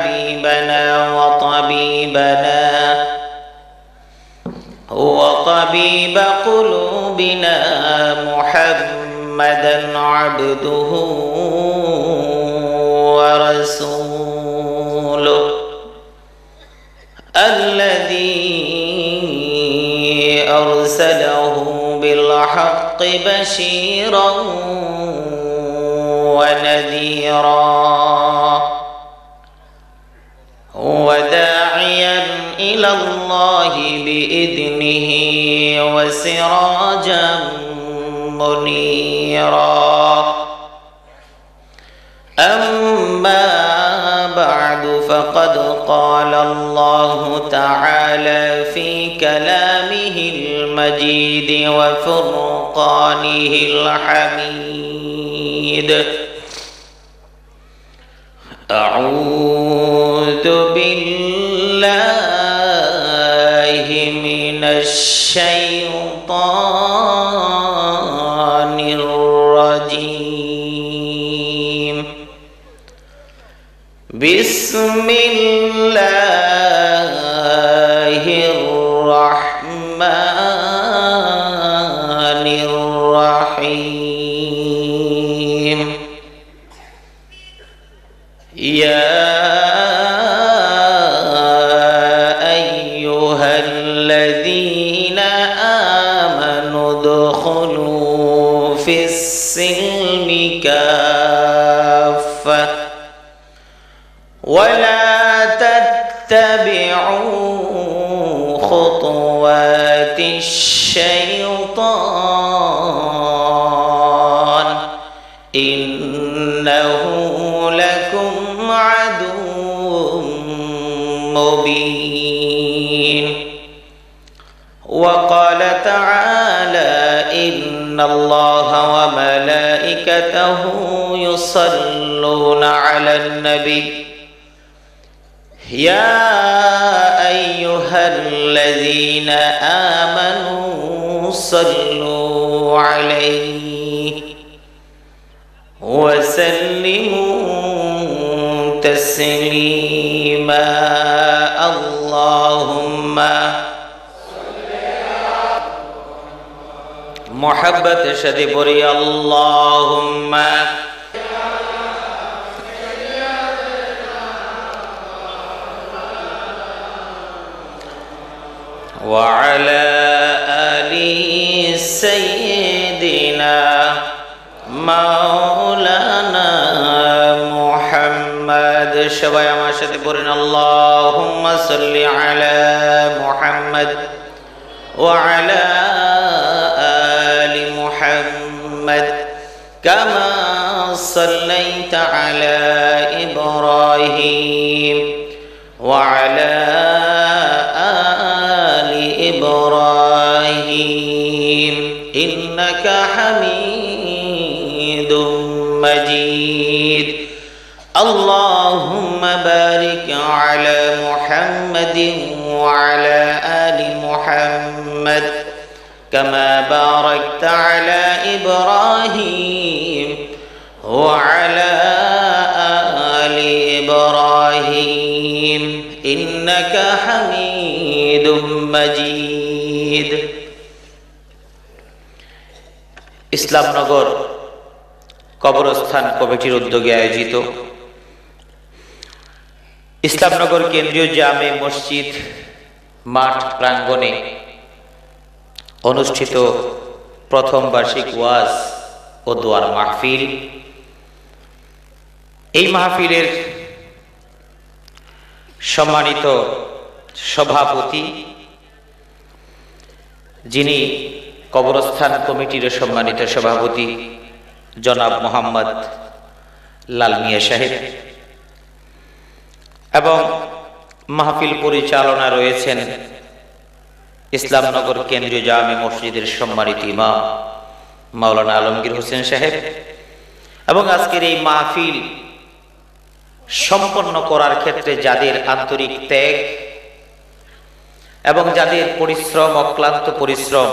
حبيبنا وطبيب قلوبنا محمدا عبده ورسوله الذي أرسله بالحق بشيرا ونذيرا وداعيا إلى الله بإذنه وسراجا منيرا أما بعد فقد قال الله تعالى في كلامه المجيد وفرقانه الحميد أعوذ بالله من الشيطان الرجيم بسم الله الرحمن الرحيم يا أيها الذين آمنوا ادخلوا في السلم كافة ولا تتبعوا خطوات الشيطان إنه لكم عدو مبين وقال تعالى إن الله وملائكته يصلون على النبي يا أيها الذين آمنوا صلوا عليه وسلموا تسليما اللهم محبت شدی بری اللهم وعلى آل سيدنا مولانا محمد সবাই আমার সাথে পড়েন اللهم صل على محمد وعلى آل محمد كما صليت على إبراهيم وعلى آل إبراهيم إنك حميد مجيد اللهم بارك على محمد وعلى آل محمد كما باركت على إبراهيم وعلى آل إبراهيم إنك حميد مجيد ইসলামনগর কবরস্থান কমিটির উদ্যোগে আয়োজিত ইসলামনগর কেন্দ্রীয় জামে মসজিদ মাঠ প্রাঙ্গণে অনুষ্ঠিত প্রথম বার্ষিক ওয়াজ ও দোয়ার মাহফিল। এই মাহফিলের সম্মানিত সভাপতি, যিনি কবরস্থান কমিটির সম্মানিত সভাপতি জনাব মোহাম্মদ লাল মিয়া সাহেব, এবং মাহফিল পরিচালনা রয়েছেন ইসলামনগর কেন্দ্রীয় জামে মসজিদের সম্মানিত ইমাম মাওলানা আলমগীর হোসেন সাহেব, এবং আজকের এই মাহফিল সম্পন্ন করার ক্ষেত্রে যাদের আন্তরিক ত্যাগ এবং যাদের পরিশ্রম, অক্লান্ত পরিশ্রম,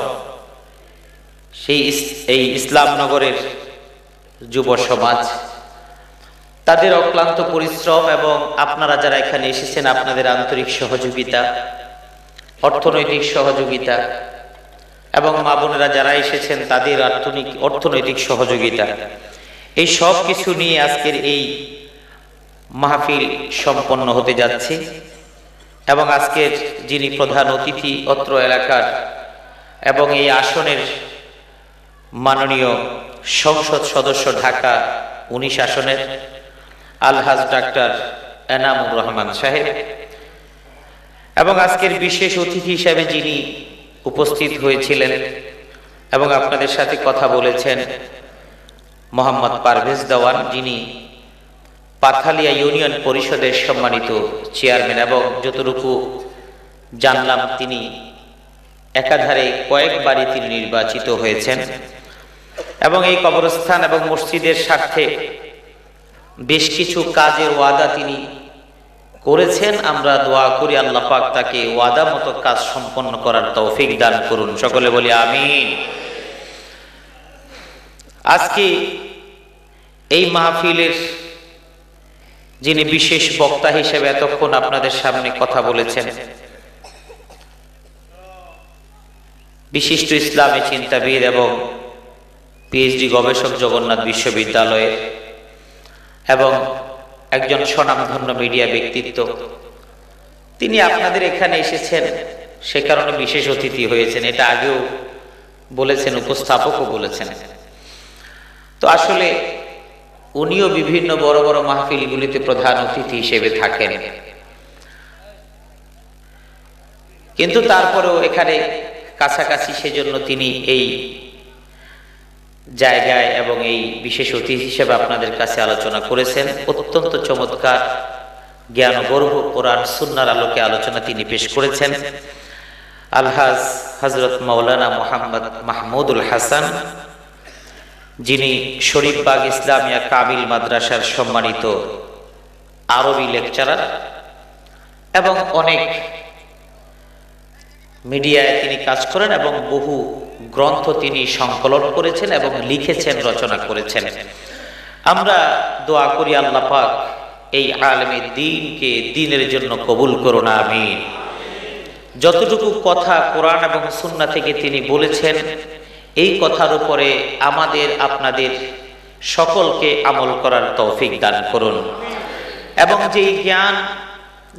এই ইসলামনগরের যুব সমাজ, তাদের অক্লান্ত পরিশ্রম এবং আপনারা যারা এখানে এসেছেন আপনাদের আন্তরিক সহযোগিতা, অর্থনৈতিক সহযোগিতা এবং মা বোনেরা যারা এসেছেন তাদের অর্থনৈতিক সহযোগিতা, এই সব কিছু নিয়ে আজকের এই মাহফিল সম্পন্ন হতে যাচ্ছে। এবং আজকের যিনি প্রধান অতিথি অত্র এলাকার এবং এই আসনের মাননীয় সংসদ সদস্য ঢাকা 19 আসনের আলহাজ ডাক্তার এনামুর রহমান সাহেব, এবং আজকের বিশেষ অতিথি হিসেবে যিনি উপস্থিত হয়েছিলেন এবং আপনাদের সাথে কথা বলেছেন মোহাম্মদ পারভেজ দেওয়ান, যিনি পাথালিয়া ইউনিয়ন পরিষদের সম্মানিত চেয়ারম্যান, এবং যতটুকু জানলাম তিনি একাধারে কয়েকবারই তিনি নির্বাচিত হয়েছেন এবং এই কবরস্থান এবং মসজিদের স্বার্থে বেশ কিছু কাজের ওয়াদা তিনি করেছেন। আমরা দোয়া করি আল্লাহ পাক তাকে ওয়াদা মতো কাজ সম্পন্ন করার তৌফিক দান করুন, সকলে বলি আমিন। আজকে এই মাহফিলের যিনি বিশেষ বক্তা হিসেবে এতক্ষণ আপনাদের সামনে কথা বলেছেন, বিশিষ্ট ইসলামী চিন্তাবিদ এবং পিএইচডি গবেষক জগন্নাথ বিশ্ববিদ্যালয়ের এবং একজন স্বনামধন্য মিডিয়া ব্যক্তিত্ব, তিনি আপনাদের এখানে এসেছেন সে কারণে বিশেষ অতিথি হয়েছেন, এটা আগেও বলেছেন, উপস্থাপকও বলেছেন। তো আসলে উনিও বিভিন্ন বড় বড় মাহফিলগুলিতে প্রধান অতিথি হিসেবে থাকেন, কিন্তু তারপরেও এখানে কাছাকাছি, সেজন্য তিনি এই জায়গায় এবং এই বিশেষ অতিথি হিসেবে আপনাদের কাছে আলোচনা করেছেন। অত্যন্ত চমৎকার জ্ঞান গর্ভ কোরআন সুন্নাহর আলোকে আলোচনা তিনি পেশ করেছেন। আলহাজ হযরত মাওলানা মোহাম্মদ মাহমুদুল হাসান, যিনি শরীফবাগ ইসলামিয়া কামিল মাদ্রাসার সম্মানিত আরবি লেকচারার এবং অনেক মিডিয়ায় তিনি কাজ করেন এবং বহু গ্রন্থ তিনি সংকলন করেছেন এবং লিখেছেন, রচনা করেছেন। আমরা দোয়া করি আল্লাহ পাক এই আলেমে দ্বীনকে দ্বীনের জন্য কবুল করুন, আমিন। যতটুকু কথা কোরআন এবং সুন্নাহ থেকে তিনি বলেছেন, এই কথার উপরে আমাদের আপনাদের সকলকে আমল করার তৌফিক দান করুন, এবং যেই জ্ঞান,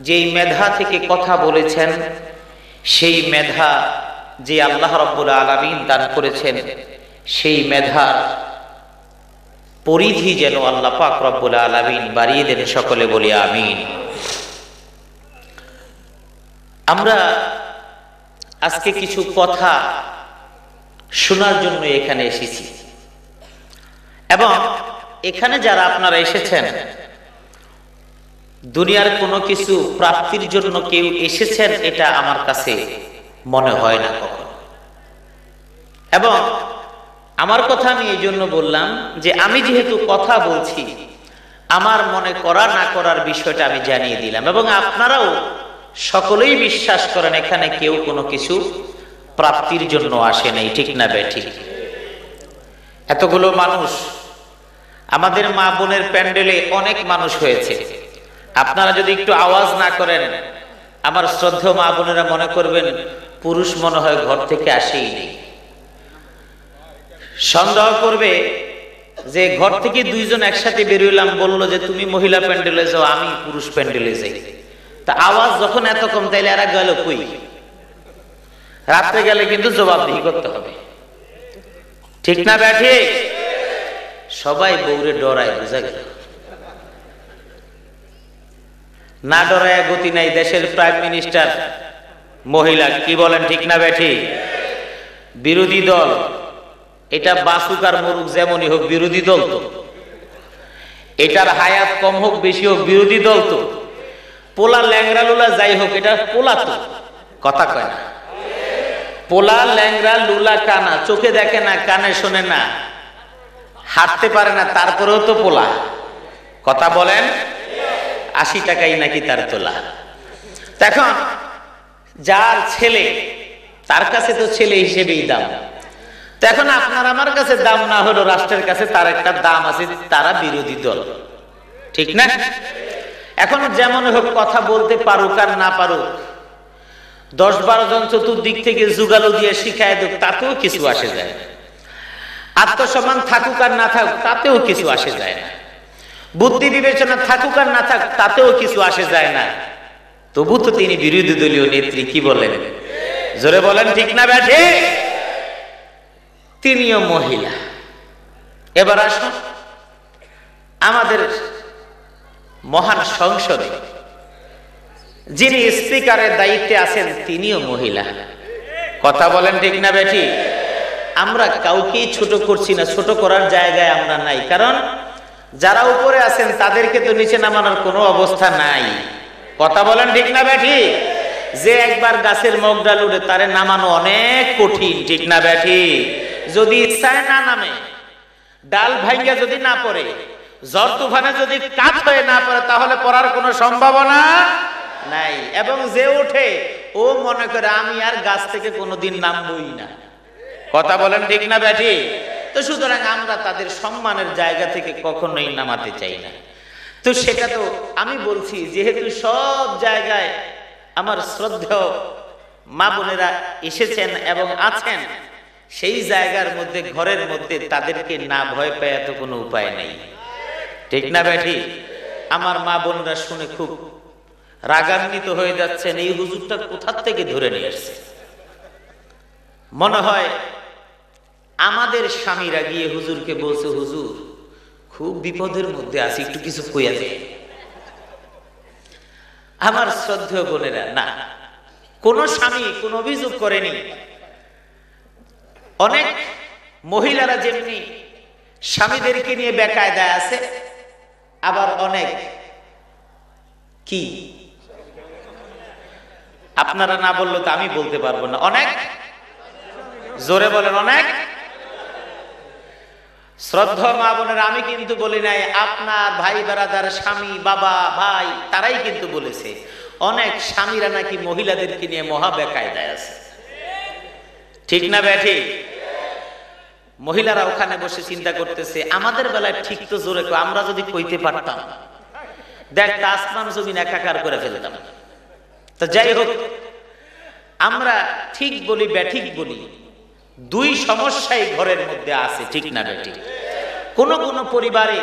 যেই মেধা থেকে কথা বলেছেন, সেই মেধা যে আল্লাহ রাব্বুল আলামিন দান করেছেন, সেই মেধার পরিধি যেন আল্লাহ পাক রব্বুল আলামিন বাড়িয়ে দেন, সকলে বলি আমিন। আমরা আজকে কিছু কথা শোনার জন্য এখানে এসেছি, এবং এখানে যারা আপনারা এসেছেন দুনিয়ার কোনো কিছু প্রাপ্তির জন্য কেউ এসেছেন এটা আমার কাছে মনে হয় না কখনো। এবং আমার কথা আমি এই জন্য বললাম যে আমি যেহেতু কথা বলছি, আমার মনে করা না করার বিষয়টা আমি জানিয়ে দিলাম, এবং আপনারাও সকলেই বিশ্বাস করেন এখানে কেউ কোনো কিছু প্রাপ্তির জন্য আসে নাই, ঠিক না বেঠিক? এতগুলো মানুষ, আমাদের মা বোনের প্যান্ডেলে অনেক মানুষ হয়েছে, আপনারা যদি একটু আওয়াজ না করেন আমার শ্রদ্ধেয় মা বোনেরা মনে করবেন পুরুষ মনে হয় ঘর থেকে আসেই নেই। সন্দেহ করবে যে ঘর থেকে দুইজন একসাথে বেরোইলাম, বললো যে তুমি মহিলা প্যান্ডেলে যাও, আমি পুরুষ প্যান্ডেলে যাই, তা আওয়াজ যখন এত কম তাইলে এরা গেল কই? রাত্রে গেলে কিন্তু জবাবদিহি করতে হবে, ঠিক না ব্যাঠে? সবাই বউরে ডরায়, বুঝা গেল? না ডরায় গতি নাই। দেশের প্রাইম মিনিস্টার মহিলা, কি বলেন, ঠিক না ব্যাঠি? বিরোধী দল, এটা বাসুক আর মরুক যেমনই হোক বিরোধী দল তো, এটার হায়াত কম হোক বেশি হোক বিরোধী দল তো, পোলা ল্যাংরা লুলা যাই হোক এটা পোলা তো, কথা কয় না? পোলা ল্যাংরা লুলা কানা, চোখে দেখে না, কানে শোনে না, হাঁটতে পারে না, তারপরেও তো পোলা, কথা বলেন? 80 টাকাই নাকি তার তোলা। এখন যার ছেলে তার কাছে তো ছেলে হিসেবেই দাম। এখন আপনার আমার কাছে দাম না হলো, রাষ্ট্রের কাছে তার একটা দাম আছে, তারা বিরোধী দল। ঠিক না? এখন যেমন হোক কথা বলতে পারুক আর না পারুক, 10-12 জন চতুর্দিক থেকে যুগালো দিয়ে শিখায় দেখ, তাতেও কিছু আসে যায় না। আত্মসম্মান থাকুক আর না থাকুক, তাতেও কিছু আসে যায় না। বুদ্ধি বিবেচনা থাকুক আর না থাকুক, তাতেও কিছু আসে যায় না। তবু তো তিনি বিরোধী দলীয় নেত্রী, কি বলেন? জোরে বলেন ঠিক না ব্যাঠে? তিনিও মহিলা। এবার আসুন, আমাদের মহান সংসদে যিনি স্পিকারের দায়িত্বে আছেন তিনিও মহিলা। কথা বলেন ঠিক না বেঠি? আমরা কাউকেই ছোট করছি না, ছোট করার জায়গায় আমরা নাই। কারণ যারা উপরে আছেন তাদেরকে তো নিচে নামানোর কোনো অবস্থা নাই। কথা বলেন ঠিক না বেঠি? যে একবার গাছের মগডাল উড়ে তারে নামানো অনেক কঠিন, ঠিক না বেঠি? যদি ইচ্ছায় না নামে, ডাল ভাঙ্গা যদি না পড়ে, ঝড় তুফানে যদি কাত হয়ে না পড়ে, তাহলে পড়ার কোনো সম্ভাবনা নাই। এবং যে ওঠে ও মনে করে আমি আর গাছ থেকে কোনোদিন নামবই না। কথা বলেন ঠিক না বেঠি? তো সুতরাং আমরা তাদের সম্মানের জায়গা থেকে কখনোই নামাতে চাই না। তো সেটা তো আমি বলছি, যেহেতু সব জায়গায় আমার শ্রদ্ধেয় মা বোনেরা এসেছেন এবং আছেন, সেই জায়গার মধ্যে, ঘরের মধ্যে তাদেরকে না ভয় পাওয়া তো কোনো উপায় নেই। ঠিক না বেঠি? আমার মা বোনরা শুনে খুব রাগান্বিত হয়ে যাচ্ছেন, এই হুজুরটা কোথা থেকে ধরে নিয়ে আসছে। মনে হয় আমাদের স্বামীরা গিয়ে হুজুরকে বলছে, হুজুর খুব বিপদের মধ্যে আছি, একটু কিছু কইয়া যায়। আমার শ্রদ্ধেয় বোনেরা, না, কোন স্বামী কোন অভিযোগ করেনি। অনেক মহিলারা যেমনি স্বামীদেরকে নিয়ে বেকায়দায় আছে, আবার অনেক কি, আপনারা না বললে তো আমি বলতে পারবো না, অনেক জোরে বলেন, অনেক। শ্রদ্ধা মা বোনেরা, আমি কিন্তু বলি নাই, আপনার ভাই বেড়াদার স্বামী, বাবা, ভাই, তারাই কিন্তু বলেছে অনেক স্বামীরা নাকি মহিলাদেরকে নিয়ে মহা বেকায়দায় আছে। ঠিক না ব্যাঠি? মহিলারা ওখানে বসে চিন্তা করতেছে, আমাদের বেলায় ঠিক তো জোরে আমরা যদি কইতে পারতাম, দেখ আসমান জমিন একাকার করে ফেলতাম। তো যাই হোক, আমরা ঠিক বলি ব্যাঠিক বলি, দুই সমস্যাই ঘরের মধ্যে আছে। ঠিক না বেটি? কোন কোন পরিবারে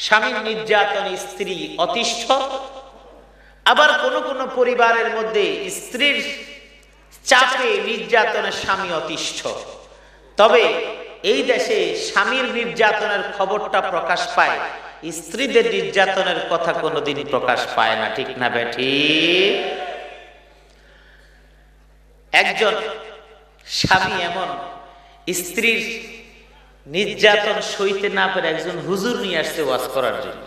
স্বামীর নির্যাতন স্ত্রী অতিষ্ঠ, আবার কোন কোন পরিবারের মধ্যে স্ত্রীর চাপে নির্যাতনের স্বামী অতিষ্ঠ। তবে এই দেশে স্বামীর নির্যাতনের খবরটা প্রকাশ পায়, স্ত্রীদের নির্যাতনের কথা কোনোদিন প্রকাশ পায় না। ঠিক না বেটি? একজন স্বামী এমন স্ত্রীর নির্যাতন সইতে না পেরে একজন হুজুর নিয়ে আসছে ওয়াজ করার জন্য।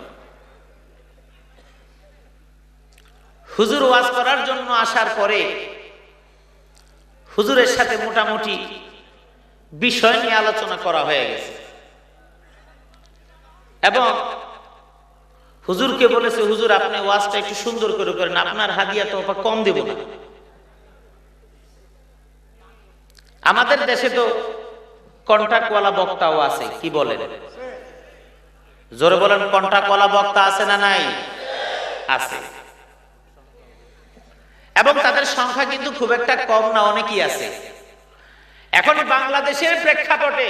হুজুর ওয়াজ করার জন্য আসার পরে হুজুরের সাথে মোটামুটি বিষয় নিয়ে আলোচনা করা হয়ে গেছে এবং হুজুরকে বলেছে, হুজুর আপনি ওয়াজটা একটু সুন্দর করে করেন, আপনার হাদিয়া তো কম দেব না। আমাদের দেশে তো কন্ট্রাক্টওয়ালা বক্তাও আছে, কি বলেন? জোরে বলেন, কন্ট্রাক্টওয়ালা বক্তা আছে না নাই? আছে। এবং তাদের সংখ্যা কিন্তু খুব একটা কম না, অনেকই আছে। এখন বাংলাদেশের প্রেক্ষাপটে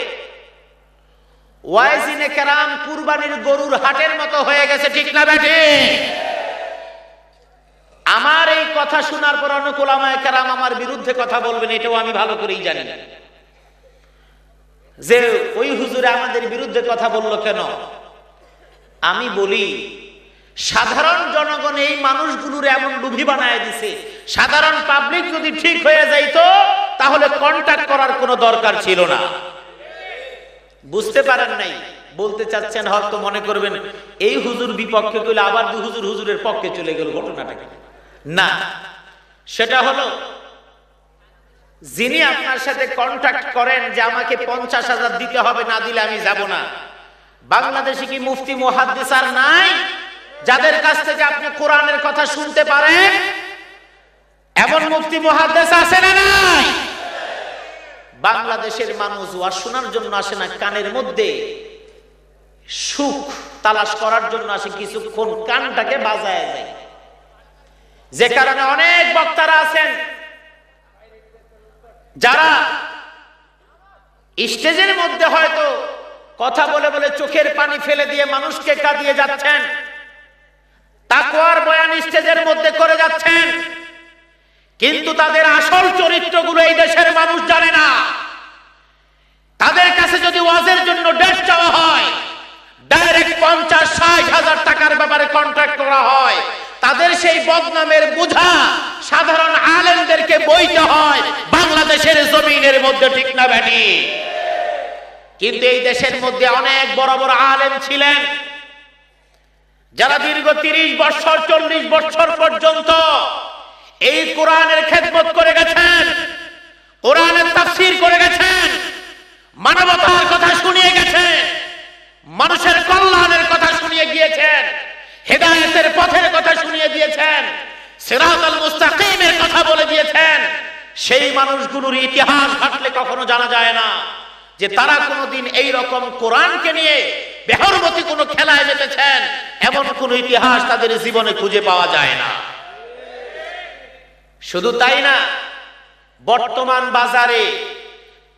ওয়াইজিনে কেরাম কুরবানির গরুর হাটের মতো হয়ে গেছে। ঠিক না বেঠি? আমার এই কথা শোনার পর অনেক উলামায়ে কেরাম আমার বিরুদ্ধে কথা বলবেন, এটাও আমি ভালো করেই জানি যে ওই হুজুরে আমাদের বিরুদ্ধে কথা বলল কেন। আমি বলি, সাধারণ জনগণ এই মানুষগুলোর এমন লোভী বানায় দিছে, সাধারণ পাবলিক যদি ঠিক হয়ে যাইতো তাহলে কন্টাক্ট করার কোনো দরকার ছিল না। বুঝতে পারেন নাই? বলতে চাচ্ছেন হয়তো মনে করবেন এই হুজুর বিপক্ষে কইলে আবার দু হুজুর হুজুরের পক্ষে চলে গেল, ঘটনাটা কি? না, সেটা হলো যিনি আপনার সাথে কন্টাক্ট করেন যে আমাকে 50,000 দিতে হবে, না দিলে আমি যাব না, বাংলাদেশে কি মুফতি মুহাদ্দিস আর নাই যাদের কাছ থেকে আপনি কোরআনের কথা শুনতে পারেন? এমন মুফতি মুহাদ্দিস আছে না নাই? বাংলাদেশের মানুষ ওয়াজ শোনার জন্য আসে না, কানের মধ্যে সুখ তালাশ করার জন্য আসে, কিছুক্ষণ কানটাকে বাজায় যায়। যে কারণে অনেক বক্তারা আছেন যারা স্টেজের মধ্যে হয়তো কথা বলে বলে চোখের পানি ফেলে দিয়ে মানুষকে কাঁদিয়ে যাচ্ছেন, তাকওয়ার বয়ান স্টেজের মধ্যে করে যাচ্ছেন, কিন্তু তাদের আসল চরিত্রগুলো এই দেশের মানুষ জানে না। তাদের কাছে যদি ওয়াজের জন্য ডেট চাওয়া হয়, ডাইরেক্ট 50-60 হাজার টাকার ব্যাপারে কন্ট্রাক্ট করা হয়, তাদের সেই বদনামের বোঝা সাধারণ আলেমদেরকে বইতে হয় বাংলাদেশের জমিনের মধ্যে, ঠিক না বেটি? কিন্তু এই দেশের মধ্যে অনেক বড় বড় আলেম ছিলেন যারা দীর্ঘ 30 বছর 40 বছর পর্যন্ত এই কোরআনের খেদমত করে গেছেন, কোরআনের তাফসীর করে গেছেন, মানবতার কথা শুনিয়ে গেছেন, মানুষের কল্যাণের কথা শুনিয়ে গিয়েছেন, হেদায়েতের পথের কথা শুনিয়ে দিয়েছেন, সিরাতাল মুস্তাকিমের কথা বলে দিয়েছেন। সেই মানুষগুলোর ইতিহাস ঘাটলে কখনো জানা যায় না যে তারা কোনোদিন এই রকম কোরআনকে নিয়ে বেহরমতি কোনো খেলায় মেতেছেন, এমন কোন ইতিহাস তাদের জীবনে খুঁজে পাওয়া যায় না। শুধু তাই না, বর্তমান বাজারে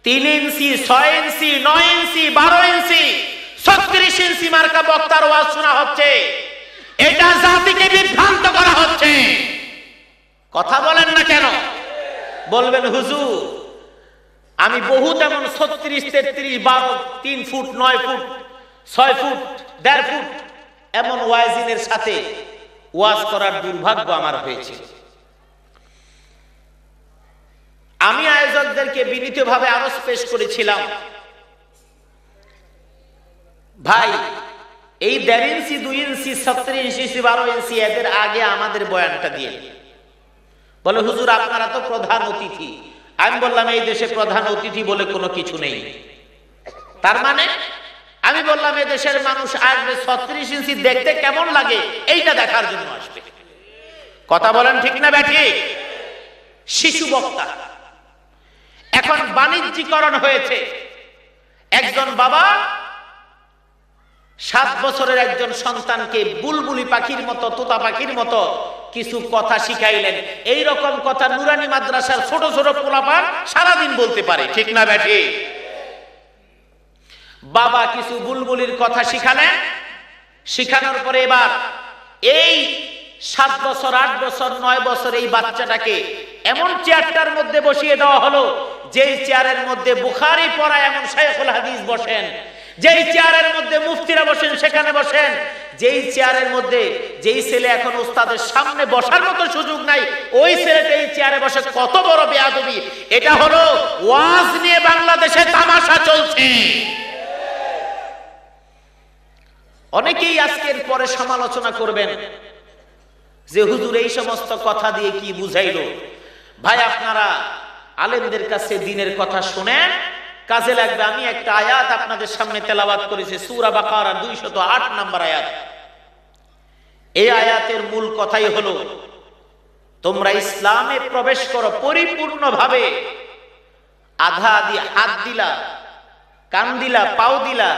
3 ইঞ্চি 6 ইঞ্চি 9 ইঞ্চি 12 ইঞ্চি 36 ইঞ্চি মার্কা বক্তার ওয়াজ শোনা হচ্ছে। এটা জাতিকে বিভ্রান্ত করা হচ্ছে। কথা বলেন না কেন? বলবেন হুজুর আমি বহুত এমন 36 33 12 3 ফুট 9 ফুট 6 ফুট 1.5 ফুট এমন ওয়াজিনের সাথে ওয়াজ করার দুর্ভাগ্য আমার হয়েছে। আমি আয়োজকদেরকে বিনীতভাবে আরজ পেশ করেছিলাম, ভাই এই 1.5 ইঞ্চি 2 ইঞ্চি 36 ইঞ্চি 12 ইঞ্চি এদের আগে আমাদের বয়ানটা দিয়ে। বলে হুজুর আপনারা তো প্রধান অতিথি। আমি বললাম এই দেশে প্রধান অতিথি বলে কোনো কিছু নেই। তার মানে আমি বললাম এই দেশের মানুষ আসবে 36 ইঞ্চি দেখতে কেমন লাগে এইটা দেখার জন্য আসবে। কথা বলেন ঠিক না ব্যাঠিক? শিশু বক্তা এখন বাণিজ্যিকরণ হয়েছে। একজন বাবা 7 বছরের একজন সন্তানকে বুলবুলি পাখির মতো তোতা পাখির মতো কিছু কথা শিখাইলেন। এই রকম কথা নুরানি মাদ্রাসার ছোট ছোট পোলাপান সারাদিন বলতে পারে, ঠিক না ব্যাটি? বাবা কিছু বুলবুলির কথা শিখালেন, শিখানোর পরে এবার এই 7 বছর 8 বছর 9 বছর এই বাচ্চাটাকে এমন চেয়ারটার মধ্যে বসিয়ে দেওয়া হলো যেই চেয়ারের মধ্যে বুখারী পড়া এমন শাইখুল হাদিস বসেন, যেই চেয়ারের মধ্যে মুফতিরা বসেন সেখানে বসেন, যেই চেয়ারের মধ্যে যেই ছেলে এখন উস্তাদের সামনে বসার মতো সুযোগ নাই ওই ছেলেটা এই চেয়ারে বসে। কত বড় বেয়াদবি! এটা হলো ওয়াজ নিয়ে বাংলাদেশে তামাশা চলছে। অনেকেই আজকের পরে সমালোচনা করবেন যে হুজুর এই সমস্ত কথা দিয়ে কি বুঝাইলো। ভাই আপনারা আলেমদের কাছে দিনের কথা শুনেন, কাজে লাগবে। আমি একটা আয়াত আপনাদের সামনে তেলাওয়াত করেছি, সূরা বাকারা 208 নম্বর আয়াত। এই আয়াতের মূল কথাই হলো তোমরা ইসলামে প্রবেশ করো পরিপূর্ণভাবে। আধা আধি হাত দিলা, কান দিলা, পাও দিলা,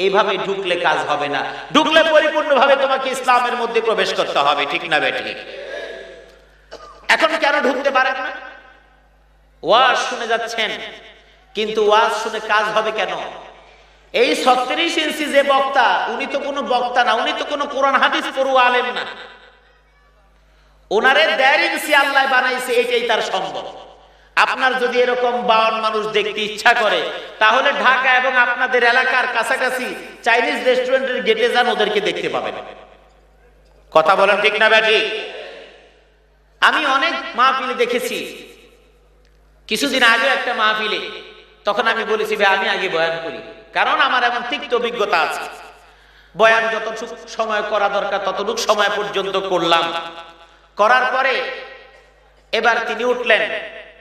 এইভাবে ঢুকলে কাজ হবে না। ঢুকলে পরিপূর্ণভাবে তোমাকে ইসলামের মধ্যে প্রবেশ করতে হবে, ঠিক না বেঠিক? এখন কেন ঢুকতে পারেন না? ওয়াজ শুনে যাচ্ছেন, কিন্তু ওয়াজ শুনে কাজ হবে কেন? এই 36 ইঞ্চি যে বক্তা, উনি তো কোনো বক্তা না, উনি তো কোনো কোরআন হাদিস পড়ুয়া আলেম না। ওনারে 1.5 ইঞ্চি আল্লাহ বানাইছে, এটাই তার সম্ভব। আপনার যদি এরকম 52 মানুষ দেখতে ইচ্ছা করে তাহলে ঢাকা এবং আপনাদের এলাকার কাছাকাছি চাইনিজ রেস্টুরেন্টের গেটে যান, ওদেরকে দেখতে পাবেন। কথা বলেন ঠিক না ব্যাঠিক? আমি অনেক মাহফিলে দেখেছি। কিছুদিন আগে একটা মাহফিলে, তখন আমি বলেছি ভাই আমি আগে বয়ান করি, কারণ আমার এমন তিক্ত অভিজ্ঞতা আছে। বয়ান যতটুকু সময় করা দরকার ততটুকু সময় পর্যন্ত করলাম। করার পরে এবার তিনি উঠলেন,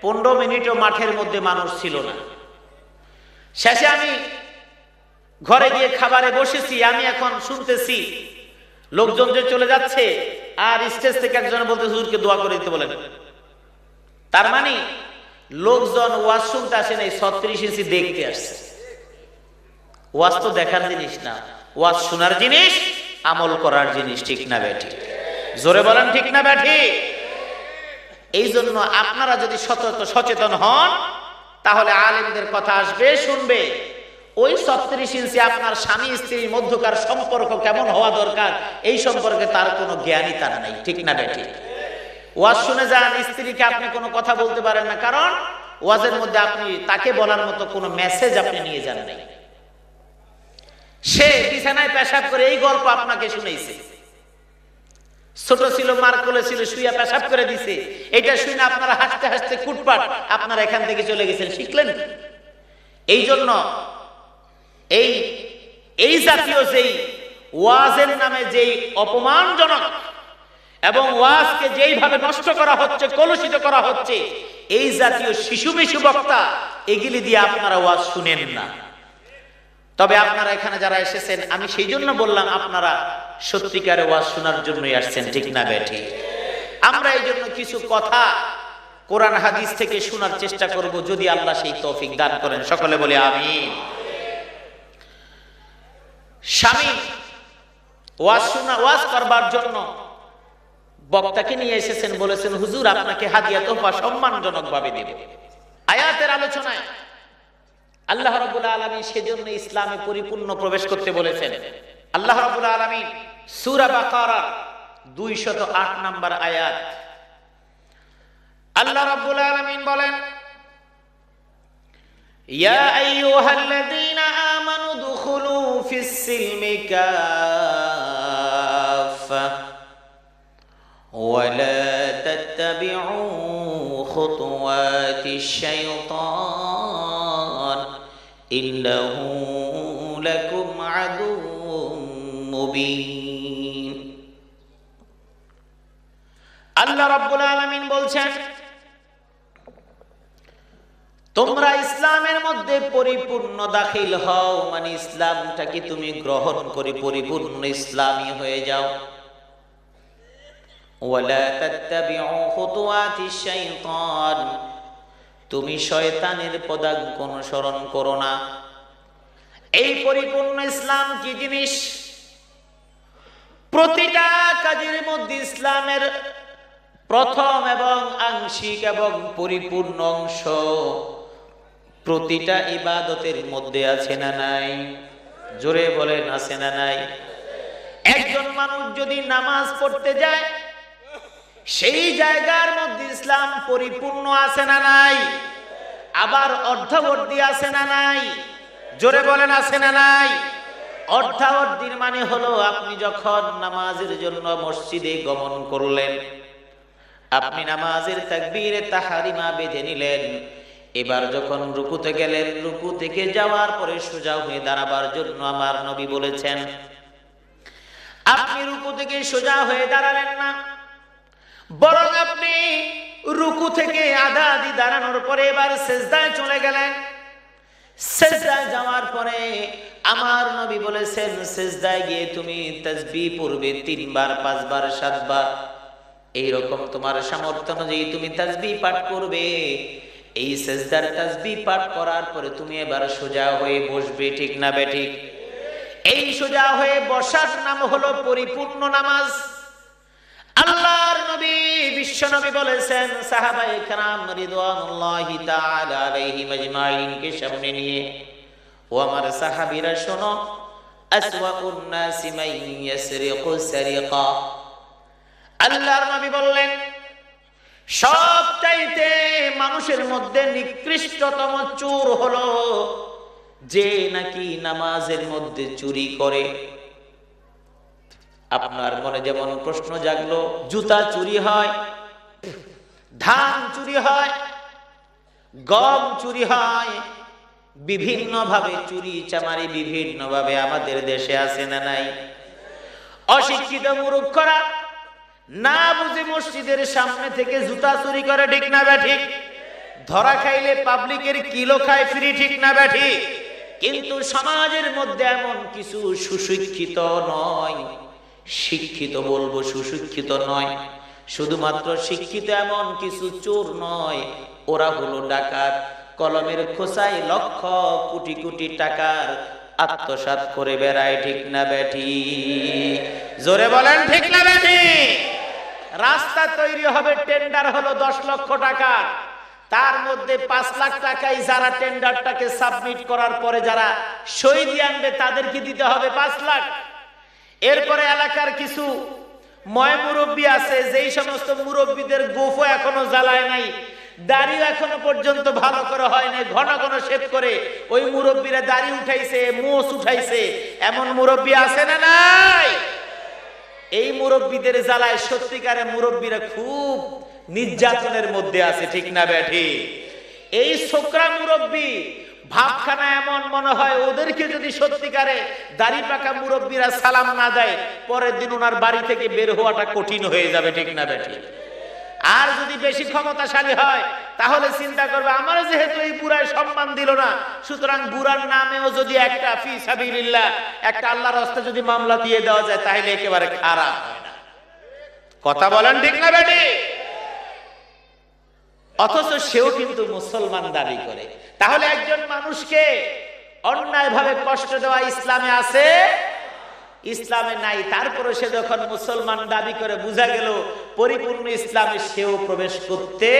15 মিনিটও মাঠের মধ্যে মানুষ ছিল না। শেষে আমি ঘরে গিয়ে খাবারে বসেছি। আমি এখন শুনতেছি লোকজন যে চলে যাচ্ছে, আর স্টেজ থেকে একজন বলতে হুজুরকে দোয়া করে দিতে বলেন। তার মানে লোকজন ওয়াজ শুনতে আসে নাই, 36 ইঞ্চি দেখতে আসছে। ওয়াজ তো দেখার জিনিস না, ওয়াজ শোনার জিনিস, আমল করার জিনিস, ঠিক না বেঠিক? জোরে বলেন ঠিক না বেঠিক? এই জন্য আপনারা যদি সচেতন হন, তাহলে আলেমদের কথা আসবে, শুনবে। ওই 36 ইঞ্চি আপনার স্বামী স্ত্রীর মধ্যকার সম্পর্ক কেমন হওয়া দরকার, এই সম্পর্কে তার কোনো জ্ঞানই তার নাই, ঠিক না বেঠিক? ওয়াজ শুনে যান, স্ত্রীকে আপনি কোনো কথা বলতে পারেন না, কারণ ওয়াজের মধ্যে আপনি তাকে বলার মতো কোনো মেসেজ আপনি নিয়ে যান নাই। সে বিছানায় পেশাব করে এই গল্প আপনাকে শুনাইছে, ছোট ছিল, মার কোলে ছিল, শুইয়া পেশাব করে দিছে, এটা শুনে আপনারা হাসতে হাসতে কুটপাট আপনারা এখান থেকে চলে গেছেন, শিখলেন। এই জন্য এই জাতীয় যেই ওয়াজের নামে যেই অপমানজনক এবং ওয়াজকে যেইভাবে নষ্ট করা হচ্ছে, কলুষিত করা হচ্ছে, এই জাতীয় শিশু বক্তা, এগুলি দিয়ে আপনারা ওয়াজ শুনেন না। তবে আপনারা এখানে যারা এসেছেন, আমি সেই জন্য বললাম আপনারা সত্যিকারে ওয়াজ শোনার জন্যই আসছেন, ঠিক না বেঠিক? আমরা এই জন্য কিছু কথা কোরআন হাদিস থেকে শোনার চেষ্টা করব, যদি আল্লাহ সেই তৌফিক দান করেন। সকলে বলে আমিন। স্বামী ওয়াজ করবার জন্য বক্তাকে নিয়ে এসেছেন, বলেছেন হুজুর আপনাকে হাদিয়া তোহফা সম্মানজনক ভাবে দেব। আয়াতের আলোচনায় আল্লাহ রাব্বুল আলামিন সেজন্য ইসলামে পরিপূর্ণ প্রবেশ করতে বলেছেন। আল্লাহ রাব্বুল আলামিন সূরা বাকারা 208 নম্বর আয়াত, আল্লাহ রাব্বুল আলামিন বলেন, ইয়া আইয়ুহাল্লাযীনা আমানু দুখুলু ফিস সিলমি কাফা ওয়া লা তাত্তাবিউ খুতুওয়াতিশ শাইতান ইন্নাহু লাকুম আদুউম মুবিন। আল্লাহ রাব্বুল আলামিন বলছেন, তোমরা ইসলামের মধ্যে পরিপূর্ণ দাখিল হও, মানে ইসলামটাকে তুমি গ্রহণ করে পরিপূর্ণ ইসলামী হয়ে যাও। ওয়ালা তাত্তাবিউ খুতুওয়াতিশ শাইতান, তুমি শয়তানের পদাঙ্ক অনুসরণ করো না। এই পরিপূর্ণ ইসলাম কি জিনিস? প্রতিটা কাজের মধ্যে ইসলামের প্রথম এবং আংশিক এবং পরিপূর্ণ অংশ প্রতিটা ইবাদতের মধ্যে আছে না নাই? জোরে বলেন, আছে না নাই? একজন মানুষ যদি নামাজ পড়তে যায়, সেই জায়গার মধ্যে ইসলাম পরিপূর্ণ আছে না নাই? আবার অর্ধবর্তী আছে না নাই? জোরে বলেন, আছে না নাই? অর্ধাবর্তীর মানে হলো, আপনি যখন নামাজের জন্য মসজিদে গমন করলেন, আপনি নামাজের তাকবীরে তাহরিমা বেঁধে নিলেন, এবার যখন রুকুতে গেলেন, রুকু থেকে যাওয়ার পরে সোজা হয়ে দাঁড়াবার জন্য আমার নবী বলেছেন, আপনি রুকু থেকে সোজা হয়ে দাঁড়ালেন না, বরং আপনি রুকু থেকে আধা আধি দাঁড়ানোর পরে এবার সিজদায় চলে গেলেন। সিজদায় যাওয়ার পরে আমার নবী বলেছেন, সিজদায় গিয়ে তুমি তাসবিহ পড়বে 3 বার, 5 বার, 7 বার, এইরকম তোমার সামর্থ্য অনুযায়ী তুমি তাসবিহ পাঠ করবে। এই সিজদার তাসবিহ পাঠ করার পরে তুমি এবার সোজা হয়ে বসবে, ঠিক না বেঠিক? এই সোজা হয়ে বসার নাম হলো পরিপূর্ণ নামাজ। আল্লাহর নবী বিশ্ব নবী বলেছেন, সাহাবায়ে কেরাম রিদওয়ানুল্লাহি তাআলা আলাইহিম আজমাইন কে সামনে নিয়ে, ও আমার সাহাবীরা শোনো, আসওয়াউন নাসি মান ইয়াসরিকু সারিকা। আল্লাহর নবী বললেন, সবচাইতে মানুষের মধ্যে নিকৃষ্টতম চোর হলো যে নাকি নামাজের মধ্যে চুরি করে। আপনার মনে যেমন প্রশ্ন জাগলো, জুতা চুরি হয়, ধান চুরি হয়, গম চুরি হয়, বিভিন্ন ভাবে চুরি চামারি বিভিন্ন ভাবে আমাদের দেশে আছে না নাই? অশিক্ষিত মূর্খরা না বুঝে মসজিদের সামনে থেকে জুতা চুরি করে, ঠিক না বেঠিক? ধরা খাইলে পাবলিকের কিলো খায় ফ্রি, ঠিক না বেঠিক? কিন্তু সমাজের মধ্যে এমন কিছু সুশিক্ষিত নয়, শিক্ষিত বলবো, সুশিক্ষিত নয়, শুধুমাত্র শিক্ষিত এমন কিছু চোর নয়, ওরা হলো ডাকাত। কলমের খোসায় লক্ষ কোটি কোটি টাকার আত্মসাৎ করে বেড়ায়, ঠিক না বেঠি? জোরে বলেন ঠিক না বেঠি? রাস্তা তৈরি হবে, টেন্ডার হলো 10 লক্ষ টাকা, তার মধ্যে 5 লাখ টাকাই যারা টেন্ডারটাকে সাবমিট করার পরে যারা সই দিয়ে আনবে তাদেরকে দিতে হবে 5 লাখ। এরপরে এলাকার কিছু ময় মুরব্বী আছে, যেই সমস্ত মুরব্বীদের গোফও এখনো জ্বালায় নাই, দাড়িও এখনো পর্যন্ত ভালো করে হয় নাই, ঘন ঘন শেভ করে ওই মুরব্বীরা দাড়ি উঠাইছে, মোষ উঠাইছে, এমন মুরব্বী আছে না নাই? এই মুরব্বীদের জ্বালায় সত্যিকারে মুরব্বীরা খুব নির্যাতনের মধ্যে আছে, ঠিক না বেঠি? এই ছোকরা মুরব্বী ভাবখানা এমন মনে হয় ওদেরকে যদি সত্যিকারে দাড়ি পাকা মুরব্বীরা সালাম না দেয়, পরের দিন ওনার বাড়ি থেকে বের হওয়াটা কঠিন হয়ে যাবে, ঠিক না বেঠি? আর যদি বেশি ক্ষমতাশালী হয় তাহলে চিন্তা করবে, আমার যেহেতু এই বুড়ায় সম্মান দিল না, সুতরাং বুড়ার নামেও যদি একটা ফি সাবিলিল্লাহ, একটা আল্লাহর রাস্তায় যদি মামলা দিয়ে দেওয়া যায় তাহলে একেবারে খারাপ হয় না। কথা বলেন ঠিক না বেঠি? অথচ সেও কিন্তু মুসলমান দাবি করে। তাহলে একজন মানুষকে অন্যায়ভাবে কষ্ট দেওয়া ইসলামে আছে? ইসলামে নাই। তারপরে সে যখন মুসলমান দাবি করে, বোঝা গেল পরিপূর্ণ ইসলামে সেও প্রবেশ করতে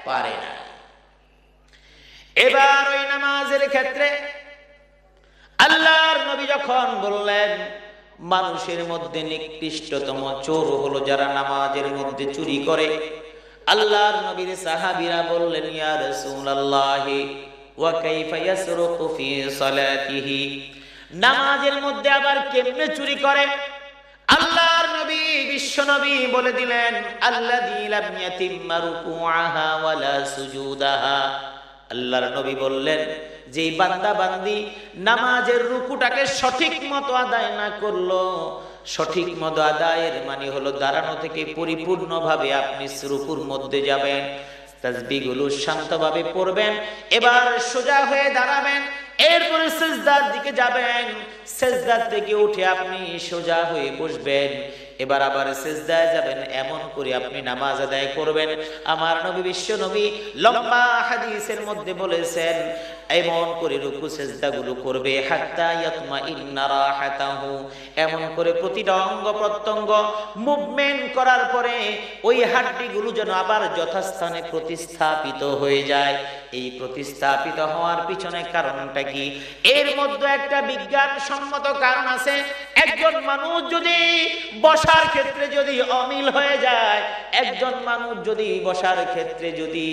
পারে না। এবার ওই নামাজের ক্ষেত্রে আল্লাহর নবী যখন বললেন মানুষের মধ্যে নিকৃষ্টতম চোর হলো যারা নামাজের মধ্যে চুরি করে, আল্লাহর নবীর সাহাবীরা বললেন, ইয়া রাসূলুল্লাহ ওয়া কাইফা ইয়াসরুকু ফি সালাতিহি, নামাজের মধ্যে আবার কেমনে চুরি করে? আল্লাহর নবী বিশ্ব নবী বলে দিলেন, আল্লাযী লাম ইয়াতিম্মা রুকুআহা ওয়ালা সুজুদাহা। আল্লাহর নবী বললেন, যেই বান্দা বান্দি নামাজের রুকুটাকে সঠিক মতো আদায় না করলো, সঠিক মতো আদায়ের মানে হলো দাঁড়ানো থেকে পরিপূর্ণভাবে আপনি রুকুর মধ্যে যাবেন, তাসবিহগুলো শান্তভাবে পড়বেন, এবার সোজা হয়ে দাঁড়াবেন, এরপরে সিজদার দিকে যাবেন, সিজদা থেকে উঠে আপনি সোজা হয়ে বসবেন, এবার আবার সিজদায় যাবেন, এমন করে আপনি নামাজ আদায় করবেন। আমার নবী বিশ্ব নবী লম্বা হাদিসের মধ্যে বলেছেন, এমন করে রুকু সিজদাগুলো করবে হাত্তা ইয়াতমাইন্না রাহাতাহু, এমন করে প্রতিটা অঙ্গ প্রত্যঙ্গ মুভমেন্ট করার পরে ওই হাড্ডিগুলো যেন আবার যথাস্থানে প্রতিস্থাপিত হয়ে যায়। এই প্রতিস্থাপিত হওয়ার পিছনে কারণটা কি? এর মধ্যে একটা বিজ্ঞানসম্মত কারণ আছে। একজন মানুষ যদি বসার ক্ষেত্রে যদি অমিল হয়ে যায়, একজন মানুষ যদি বসার ক্ষেত্রে যদি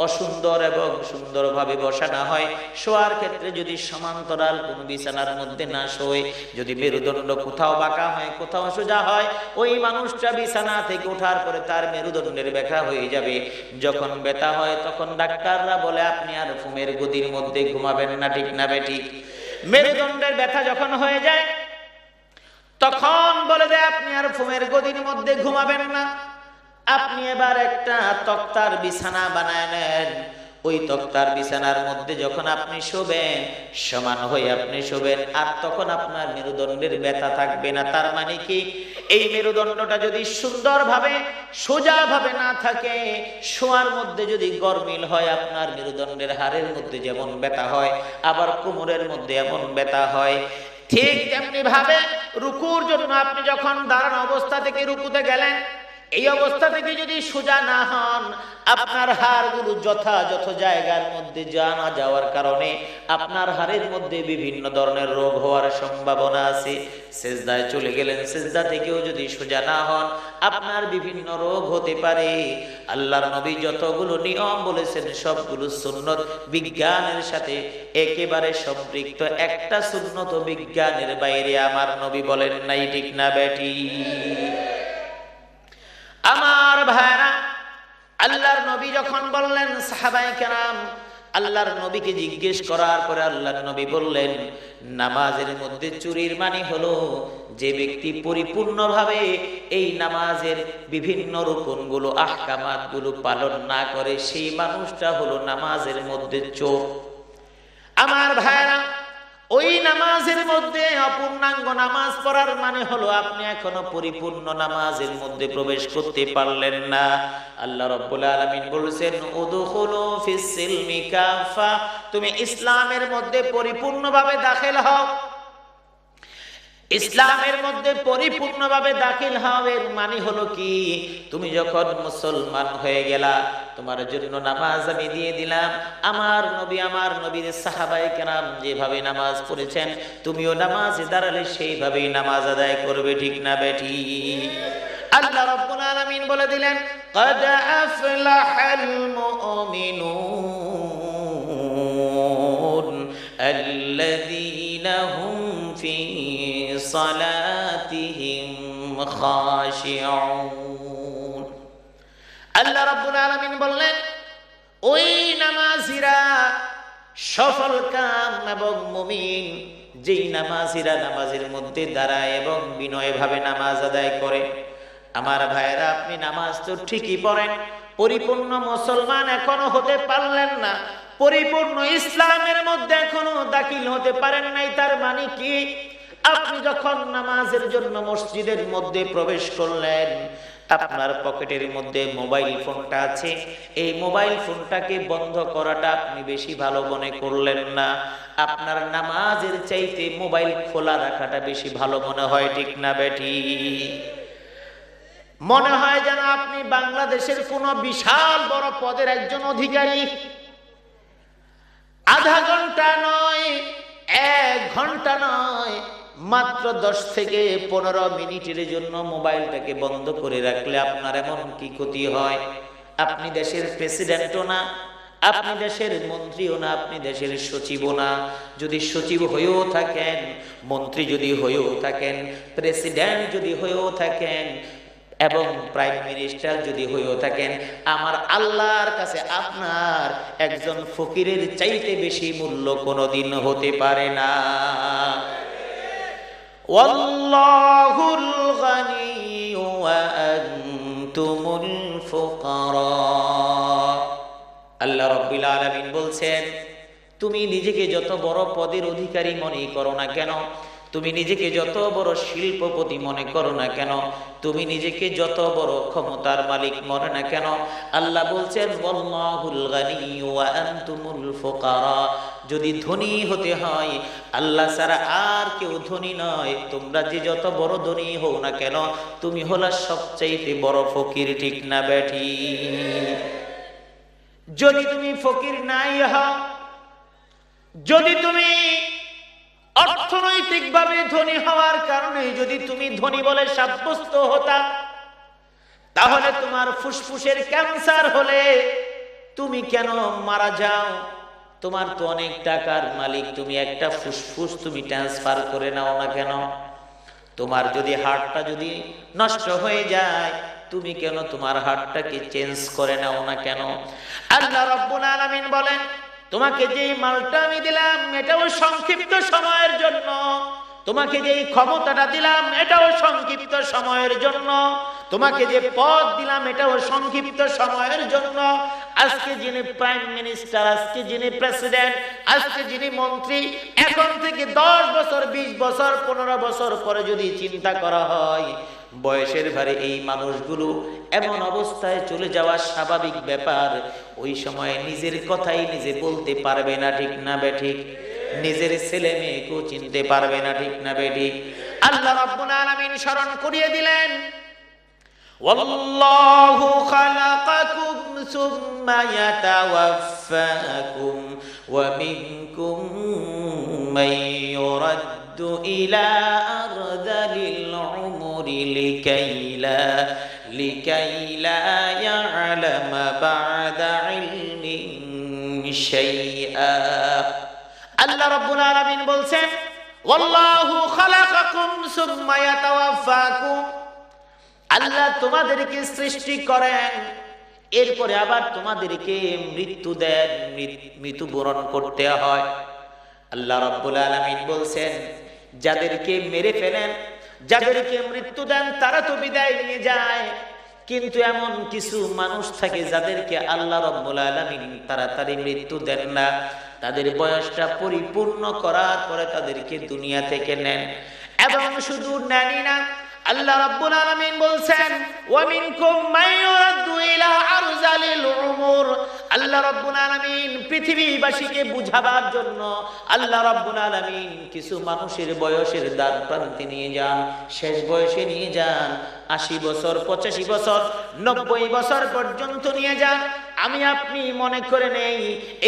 অসুন্দর এবং সুন্দরভাবে বসা না হয়, শোয়ার ক্ষেত্রে যদি সমান্তরাল কোন বিছানার মধ্যে না শোয়, যদি মেরুদণ্ড কোথাও বাঁকা হয় কোথাও সোজা হয়, ওই মানুষটা বিছানা থেকে ওঠার পরে তার মেরুদণ্ডের ব্যথা হয়ে যাবে। যখন ব্যথা হয় তখন ডাক্তাররা বলে আপনি আর ঘুমের গদির মধ্যে ঘুমাবেন না, ঠিক না বেঠিক? মেরুদণ্ডের ব্যথা যখন হয়ে যায় তখন বলে দেয় আপনি আর ঘুমের গদির মধ্যে ঘুমাবেন না, আপনি এবার একটা তক্তার বিছানা বানায় নেন। ওই তক্তার বিছানার মধ্যে যখন আপনি শোবেন, সমান হয়ে আপনি শোবেন, আর তখন আপনার মেরুদণ্ডের ব্যথা থাকবে না। তার মানে কি? এই মেরুদণ্ডটা যদি সুন্দরভাবে সোজাভাবে না থাকে, শোয়ার মধ্যে যদি গরমিল হয়, আপনার মেরুদণ্ডের হাড়ের মধ্যে যেমন ব্যথা হয়, আবার কোমরের মধ্যে এমন ব্যথা হয়। ঠিক তেমনি ভাবে রুকুর জন্য আপনি যখন দাঁড়ানো অবস্থা থেকে রুকুতে গেলেন, এই অবস্থা থেকে যদি সোজা না হন, আপনার হাড়গুলো যথাযথ জায়গার মধ্যে না যাওয়ার কারণে আপনার হাড়ের মধ্যে বিভিন্ন ধরনের রোগ হওয়ার সম্ভাবনা আছে। সিজদায় চলে গেলেন, সিজদা থেকেও যদি সোজা না হন, আপনার বিভিন্ন রোগ হতে পারে। আল্লাহর নবী যতগুলো নিয়ম বলেছেন সবগুলো সুন্নত, বিজ্ঞানের সাথে একেবারে সম্পৃক্ত। একটা সুন্নত বিজ্ঞানের বাইরে আমার নবী বলেন নাই, ঠিক না বেটি? আমার ভাইরা, আল্লাহর নবী যখন বললেন, সাহাবায়ে কেরাম আল্লাহর নবীকে জিজ্ঞেস করার পরে আল্লাহর নবী বললেন, নামাজের মধ্যে চুরির মানে হলো যে ব্যক্তি পরিপূর্ণভাবে এই নামাজের বিভিন্ন রুকনগুলো আহকামাতগুলো পালন না করে, সেই মানুষটা হলো নামাজের মধ্যে চোর। আমার ভাইরা, ওই নামাজের মধ্যে অপূর্ণাঙ্গ নামাজ পড়ার মানে হলো আপনি এখনো পরিপূর্ণ নামাজের মধ্যে প্রবেশ করতে পারলেন না। আল্লাহ রাব্বুল আলামিন বলেছেন উদখুলু ফিস সিলমি কাফা, তুমি ইসলামের মধ্যে পরিপূর্ণভাবে দাখিল হও। ইসলামের মধ্যে পরিপূর্ণভাবে দাখিল হওয়ার মানে হলো কি, তুমি যখন মুসলমান হয়ে গেলা, তোমার জন্য নামাজ আমি দিয়ে দিলাম। আমার নবী, আমার নবীর সাহাবায়ে কেরাম যেভাবে নামাজ পড়েছেন, তুমিও নামাজে দাঁড়ালে সেইভাবেই নামাজ আদায় করবে, ঠিক না বেটি? আল্লাহ রাব্বুল আলামিন বলে দিলেন ক্বাদ আফলাহাল মুমিনুন আল্লাযীনা হুম ফি সালাতিহিম খাশিউন। আল্লাহ রাব্বুল আলামিন বললেন ওই নামাজিরা সফল কাম এবং মুমিন, যেই নামাজিরা নামাজের মধ্যে দাঁড়ায় এবং বিনয় ভাবে নামাজ আদায় করে। আমার ভাইরা, আপনি নামাজ তো ঠিকই পড়েন, পরিপূর্ণ মুসলমান এখনো হতে পারলেন না, পরিপূর্ণ ইসলামের মধ্যে এখনো দাখিল হতে পারেন নাই। তার মানে কি, আপনি যখন নামাজের জন্য মসজিদের মধ্যে প্রবেশ করলেন, আপনার পকেটের মধ্যে মোবাইল ফোনটা আছে, এই মোবাইল ফোনটাকে বন্ধ করাটা আপনি বেশি ভালো মনে করলেন না। আপনার নামাজের চাইতে মোবাইল খোলা রাখাটা বেশি ভালো মনে হয়, ঠিক না বেটি? মনে হয় যেন আপনি বাংলাদেশের কোন বিশাল বড় পদের একজন অধিকারী। আধা ঘন্টা নয়, 1 ঘন্টা নয়, মাত্র 10 থেকে 15 মিনিটের জন্য মোবাইলটাকে বন্ধ করে রাখলে আপনার এমন কি ক্ষতি হয়? আপনি দেশের প্রেসিডেন্টও না, আপনি দেশের মন্ত্রীও না, আপনি দেশের সচিবও না। যদি সচিব হয়েও থাকেন, মন্ত্রী যদি হয়েও থাকেন, প্রেসিডেন্ট যদি হয়েও থাকেন এবং প্রাইম মিনিস্টার যদি হয়েও থাকেন, আমার আল্লাহর কাছে আপনার একজন ফকিরের চাইতে বেশি মূল্য কোনোদিন হতে পারে না। ওয়াল্লাহুল গানিয়্যু ওয়া আনতুমুল ফুকারা। আল্লাহ রাব্বুল আলামিন বলছেন, তুমি নিজেকে যত বড় পদের অধিকারী মনে করো না কেন, তুমি নিজেকে যত বড় শিল্পপতি মনে করো না কেন, তুমি নিজেকে যত বড় ক্ষমতার মালিক মনে না কেন, আল্লাহ বলছেন ওয়াল্লাহুল গানিয়্যু ওয়া আনতুমুল ফুকারা। যদি ধনী হতে হয়, আল্লাহ ছাড়া আর কেউ ধনী নয়। তোমরা যে যত বড় ধনী হও না কেন, তুমি হলা সবচাইতে বড় ফকির, ঠিক না বেটি? যদি তুমি ফকির নাই হও, যদি তুমি অর্থনৈতিকভাবে ধনী হওয়ার কারণে যদি তুমি ধনী বলে সাব্যস্ত হতা, তাহলে তোমার ফুসফুসের ক্যান্সার হলে তুমি কেন মারা যাও? তোমার তো অনেক টাকার মালিক, তুমি একটা ফুসফুস তুমি ট্রান্সফার করে নাও না কেন? তোমার যদি হার্টটা যদি নষ্ট হয়ে যায়, তুমি কেন তোমার হার্টটাকে চেঞ্জ করে নাও না কেন? আল্লাহ রাব্বুল আলামিন বলেন, তোমাকে যে মালটা আমি দিলাম এটাও সংক্ষিপ্ত সময়ের জন্য, তোমাকে যে ক্ষমতাটা দিলাম এটাও সংক্ষিপ্ত সময়ের জন্য, তোমাকে যে পদ দিলাম এটাও সংক্ষিপ্ত সময়ের জন্য। আজকে যিনি প্রাইম মিনিস্টার, আজকে যিনি প্রেসিডেন্ট, আজকে যিনি মন্ত্রী, এখন থেকে 10 বছর, 20 বছর, 15 বছর পরে যদি চিন্তা করা হয়, বয়সের ভারে এই মানুষগুলো এমন অবস্থায় চলে যাওয়া স্বাভাবিক ব্যাপার। ওই সময় নিজের কথাই নিজে বলতে পারবে না, ঠিক না বেঠিক? নিজের ছেলে মেয়েকেও চিনতে পারবে না, ঠিক না বেঠিক? আল্লাহ রাব্বুল আলামিন স্মরণ করিয়ে দিলেন, ওয়াল্লাহু খালাকাকুম সুম্মা ইয়াতাওয়াফফাকুম ওয়া মিনকুম মান ইউরাদ্দু ইলা আরযালিল উমরি লিকাইলা ইয়ালামা বা'দা ইলমিন শাইআ। আল্লাহ রাব্বুল আলামিন বলছেন, ওয়াল্লাহু খালাকাকুম সুম্মা ইয়াতাওয়াফফাকুম, আল্লাহ তোমাদেরকে সৃষ্টি করেন, এরপরে আবার তোমাদেরকে মৃত্যু দেন, মৃত্যুবরণ করতে হয়। আল্লাহ রাব্বুল আলামিন বলছেন, যাদেরকে মেরে ফেলেন, যাদেরকে মৃত্যু দেন, তারা তো বিদায় নিয়ে যায়, কিন্তু এমন কিছু মানুষ থাকে যাদেরকে আল্লাহ রাব্বুল আলামিন তাড়াতাড়ি মৃত্যু দেন না। তাদের বয়সটা পরিপূর্ণ করার পরে তাদেরকে দুনিয়া থেকে নেন। এবং শুধু নেনই না, আল্লাহ রাব্বুল আলামিন বলছেন ওয়া মিনকুম মান ইউরাদ্দু ইলা আরযালিল উমুর। আল্লাহ রাব্বুল আলামিন পৃথিবীবাসীকে বুঝাবার জন্য আল্লাহ রাব্বুল আলামিন কিছু মানুষের বয়সের দ্বার প্রান্তে নিয়ে যান, শেষ বয়সে নিয়ে যান, 80 বছর, 85 বছর, 90 বছর পর্যন্ত নিয়ে যান। আমি আপনি মনে করে নেই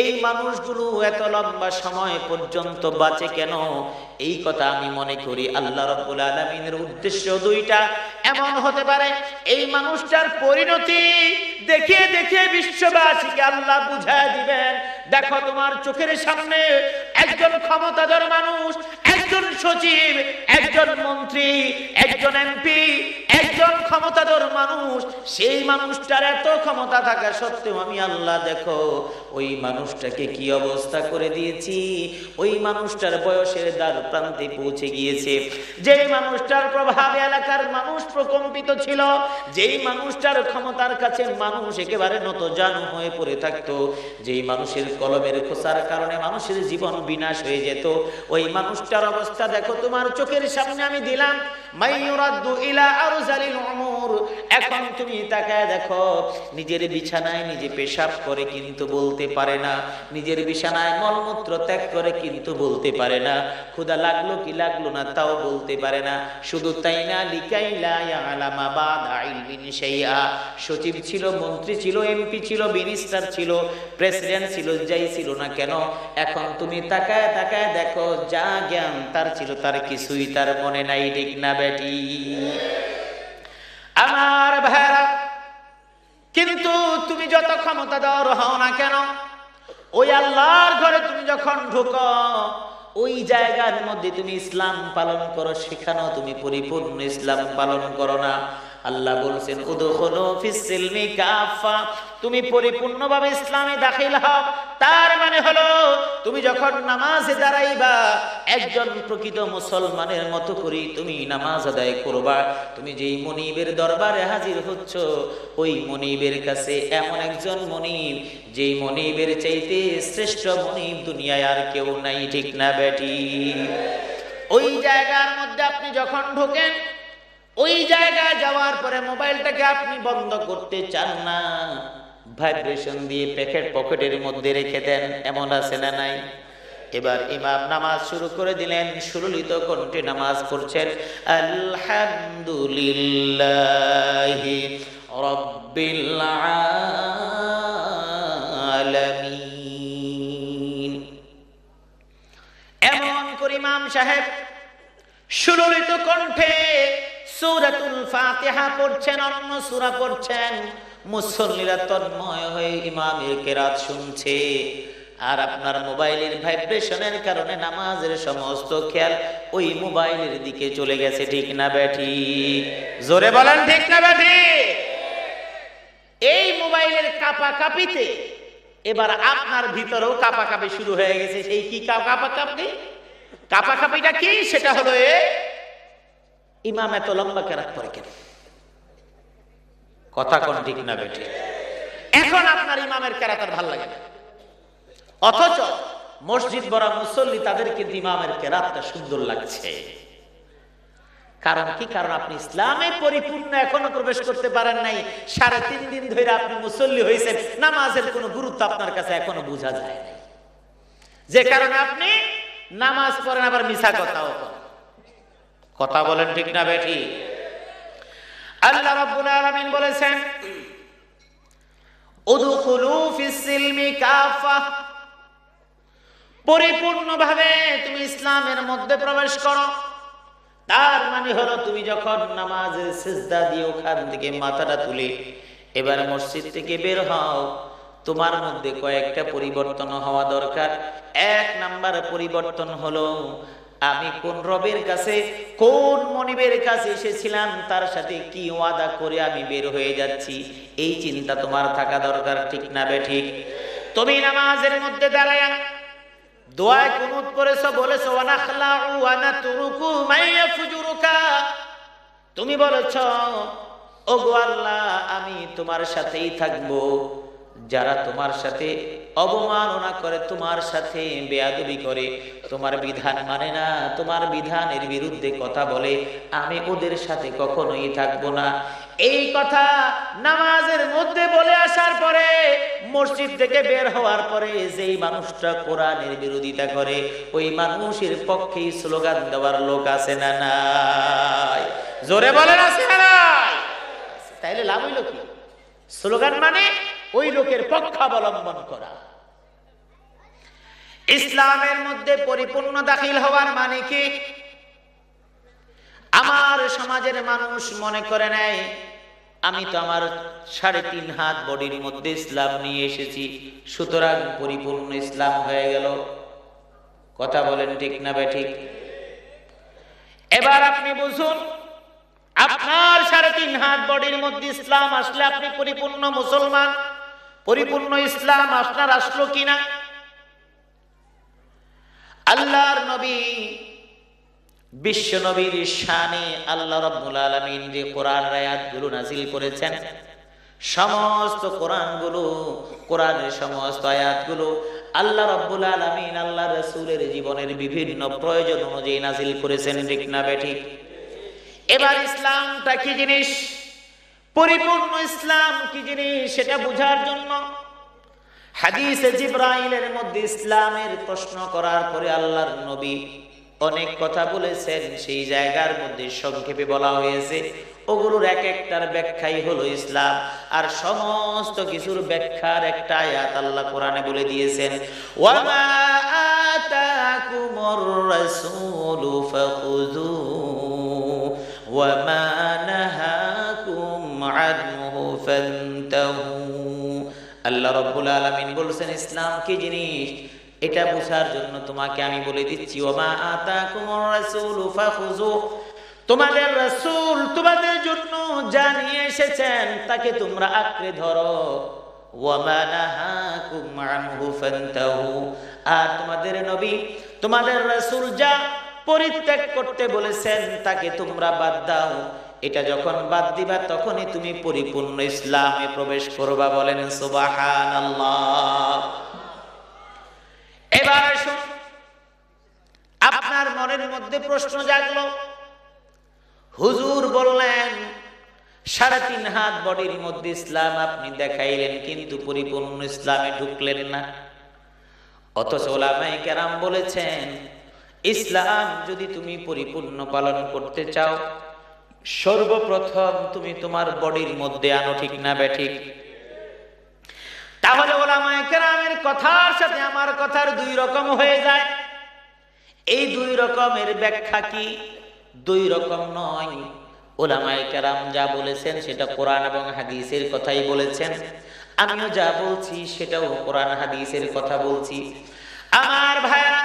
এই মানুষগুলো এত লম্বা সময় পর্যন্ত বাঁচে কেন? এই কথা আমি মনে করি আল্লাহ রাব্বুল আলামিনের উদ্দেশ্য দুইটা। এমন হতে পারে এই মানুষটার পরিণতি দেখে দেখে বিশ্ববাসীকে আল্লাহ বুঝায় দিবেন, দেখো তোমার চোখের সামনে একজন ক্ষমতাধর মানুষ, একজন সচিব, একজন মন্ত্রী, একজন এমপি, একজন ক্ষমতাধর মানুষ, সেই মানুষটার এত ক্ষমতা থাকা সত্ত্বেও আমি আল্লাহ দেখো ওই মানুষটাকে কি অবস্থা করে দিয়েছি। ওই মানুষটার বয়সের দ্বার প্রান্তে পৌঁছে গিয়েছে। যেই মানুষটার প্রভাবে এলাকার মানুষ প্রকম্পিত ছিল, যেই মানুষটার ক্ষমতার কাছে মানুষ একেবারে নতজানু হয়ে পড়ে থাকতো, যেই মানুষের কলমের খোঁচার কারণে মানুষের জীবন বিনাশ হয়ে যেত, ওই মানুষটার অবস্থা দেখো তোমার চোখের সামনে আমি দিলাম। মাইয়ুরাদ্দু ইলা আরযালিল উমুর। এখন তুমি তাকায় দেখো, নিজের বিছানায় নিজে পেশাব করে কিন্তু বলতে পারে না, নিজের বিছানায় মলমূত্র ত্যাগ করে কিন্তু বলতে পারে না, ক্ষুধা লাগলো কি লাগলো না তাও বলতে পারে না। শুধু তাই না, লিকাইলা ইয়ালামা বাদা ইলমিন শাইআ। সচিব ছিল, মন্ত্রী ছিল, এমপি ছিল, মিনিস্টার ছিল, প্রেসিডেন্ট ছিল, যাই ছিল না কেন, এখন তুমি তাকায় তাকায় দেখো যা জ্ঞান তার ছিল তার কিছুই তার মনে নাই। ঠিক না বেটি? আমার ভাইরা, কিন্তু তুমি যত ক্ষমতাধর হও না কেন, ওই আল্লাহর ঘরে তুমি যখন ঢুকো, ওই জায়গার মধ্যে তুমি ইসলাম পালন করো, সেখানেও তুমি পরিপূর্ণ ইসলাম পালন করো না। আল্লাহ বলছেন উদখুলু ফিস সিলমি কাফা, তুমি পরিপূর্ণভাবে ইসলামে দাখিল হও। তার মানে হলো তুমি যখন নামাজে দাঁড়াইবা, একজন প্রকৃত মুসলমানের মতো করে তুমি নামাজ আদায় করবা। তুমি যেই মনিবের দরবারে হাজির হচ্ছ, ওই মনিবের কাছে এমন একজন মনিব, যেই মনিবের চাইতে শ্রেষ্ঠ মনিব দুনিয়ায় আর কেউ নাই। ঠিক না বেটি? ওই জায়গার মধ্যে আপনি যখন ঢোকেন, ওই জায়গায় যাওয়ার পরে মোবাইলটাকে আপনি বন্ধ করতে চান না, ভাইব্রেশন দিয়ে পকেটের মধ্যে রেখে দেন, এমন আছে না নাই? এবার ইমাম নামাজ শুরু করে দিলেন, সুললিত কণ্ঠে নামাজ পড়ছেন, আলহামদুলিল্লাহি রাব্বিল আলামিন। এমন করে ইমাম সাহেব সুললিত কণ্ঠে সূরাতুল ফাতিহা পড়ছেন, অন্য সূরা পড়ছেন, মুসল্লিরা তন্ময় হয়ে ইমামের কেরাত শুনছে। আর আপনার মোবাইলের ভাইব্রেশনের কারণে নামাজের সমস্ত খেয়াল ওই মোবাইলের দিকে চলে গেছে। ঠিক না বেঠি? জোরে বলেন ঠিক না বেঠি? এই মোবাইলের কাঁপাকাঁপিতে এবার আপনার ভিতরেও কাঁপাকাঁপি শুরু হয়ে গেছে। সেই কি কাঁপাকাঁপি? কাঁপাকাঁপিটা কি? সেটা হলো ইমাম এত লম্বা কেরাত পড়ে কেন? কথা কোন ঠিক না বেঠি? এখন আপনার ইমামের কেরাত আর ভাল লাগে না, অথচ মসজিদ ভরা মুসল্লি, তাদের কিন্তু ইমামের কেরাতটা সুন্দর লাগছে। কারণ কি? কারণ আপনি ইসলামে পরিপূর্ণ এখনো প্রবেশ করতে পারেন নাই। 3.5 দিন ধরে আপনি মুসল্লি হয়েছেন, নামাজের কোনো গুরুত্ব আপনার কাছে এখনো বোঝা যায় নাই, যে কারণে আপনি নামাজ পড়েন আবার মিছা কথাও বলেন। কথা বলেন ঠিক না বেঠি? আল্লাহ রাব্বুল আলামিন বলেছেন উদখুলু ফিস সিলমি কাফা, পরিপূর্ণভাবে তুমি ইসলামের মধ্যে প্রবেশ করো। তার মানে হলো তুমি যখন নামাজের সিজদা দিয়ে ওখান থেকে মাথাটা তুলে এবার মসজিদ থেকে বের হও, তোমার মধ্যে কয়েকটা পরিবর্তন হওয়া দরকার। 1 নাম্বার পরিবর্তন হলো আমি কোন রবের কাছে, কোন মনিবের কাছে এসেছিলাম, তার সাথে কি ওয়াদা করে আমি বের হয়ে যাচ্ছি, এই চিন্তা তোমার থাকা দরকার। ঠিক না বেঠিক? তুমি নামাজের মধ্যে দাঁড়ায়া দোয়া কুনুত পড়েছো, বলেছো ওয়ানাখলাউ ওয়া নাতরুকু মাইয়াফজুরুকা, তুমি বলেছো ওগো আল্লাহ আমি তোমার সাথেই থাকবো, যারা তোমার সাথে অবমাননা করে, তোমার সাথে বেয়াদবি করে, তোমার বিধান মানে না, তোমার বিধানের বিরুদ্ধে কথা বলে, আমি ওদের সাথে কখনোই থাকবো না। এই কথা নামাজের মধ্যে বলে আসার পরে, মসজিদ থেকে বের হওয়ার পরে যেই মানুষটা কোরআনের বিরোধিতা করে, ওই মানুষের পক্ষেই স্লোগান দেওয়ার লোক আছে না নাই? জোরে বলেন আছে না নাই? তাইলে লাভ হইল কি? স্লোগান মানে ওই লোকের পক্ষাবলম্বন করা। ইসলামের মধ্যে পরিপূর্ণ দাখিল হওয়ার মানে কি? আমার সমাজের মানুষ মনে করে নেয়, আমি তো আমার 3.5 হাত বডির মধ্যে ইসলাম নিয়ে এসেছি, সুতরাং পরিপূর্ণ ইসলাম হয়ে গেল। কথা বলেন ঠিক না বেঠিক? এবার আপনি বুঝুন, আপনার 3.5 হাত বডির মধ্যে ইসলাম আসলে আপনি পরিপূর্ণ মুসলমান, পরিপূর্ণ ইসলাম আপনার আসলো কিনা? আল্লাহর নবী, বিশ্ব নবীর শানে আল্লাহ রাব্বুল আলামিন যে কোরআন আয়াতগুলো নাযিল করেছেন, সমস্ত কোরআনের সমস্ত আয়াতগুলো আল্লাহ রাব্বুল আলামিন আল্লাহ রাসূলের জীবনের বিভিন্ন প্রয়োজন অনুযায়ী নাযিল করেছেন, ঠিক না বেঠিক? এবার ইসলামটা কি জিনিস, পরিপূর্ণ ইসলাম কি জিনিস, সেটা বোঝার জন্য হাদিসে জিবরাইলের মধ্যে ইসলামের প্রশ্ন করার পরে আল্লাহর নবী অনেক কথা বলেছেন। সেই জায়গার মধ্যে সংক্ষেপে বলা হয়েছে, ওগুলোর এক একটার ব্যাখ্যাই হলো ইসলাম। আর সমস্ত কিছুর ব্যাখ্যার একটা আয়াত আল্লাহ কোরআনে বলে দিয়েছেন, ওয়ামা আতাকুমুর রাসূলু ফাখুযুহু ওয়ামা নাহাকুম আনহু ফান্তাহু। আল্লাহ রাব্বুল আলামিন বলেছেন, ইসলাম কি জিনিস এটা বোঝার জন্য তোমাকে আমি বলে দিচ্ছি, ওমা আতাকুমুর রাসূলু ফাখুযু, তোমাদের রাসূল তোমাদের জন্য যা নিয়ে এসেছেন তাকে তোমরা আঁকড়ে ধরো, ওয়ামা নাহাকুম আনহু ফান্তাহু, আর তোমাদের নবী তোমাদের রাসূল যা পরিত্যাগ করতে বলেছেন তাকে তোমরা বাদ দাও। এটা যখন বাদ দিবা তখনই তুমি পরিপূর্ণ ইসলামে প্রবেশ করবা। বলেন সুবহানাল্লাহ। এবার আসুন, আপনার মনের মধ্যে প্রশ্ন জাগলো, হুজুর বললেন 3.5 হাত বডির মধ্যে ইসলাম আপনি দেখাইলেন, কিন্তু পরিপূর্ণ ইসলামে ঢুকলেন না। অথচ উলামায়ে কেরাম বলেছেন, ইসলাম যদি তুমি পরিপূর্ণ পালন করতে চাও, সর্বপ্রথম তুমি তোমার বডির মধ্যে আনো, ঠিক না বেঠিক? তাহলে উলামায়ে কেরামের কথার সাথে আমার কথার 2 রকম হয়ে যায়। এই 2 রকমের ব্যাখ্যা কি? 2 রকম নয়। উলামায়ে কেরাম যা বলেছেন সেটা কোরআন এবং হাদিসের কথাই বলেছেন, আমিও যা বলছি সেটাও কোরআন হাদিসের কথা বলছি। আমার ভাইরা,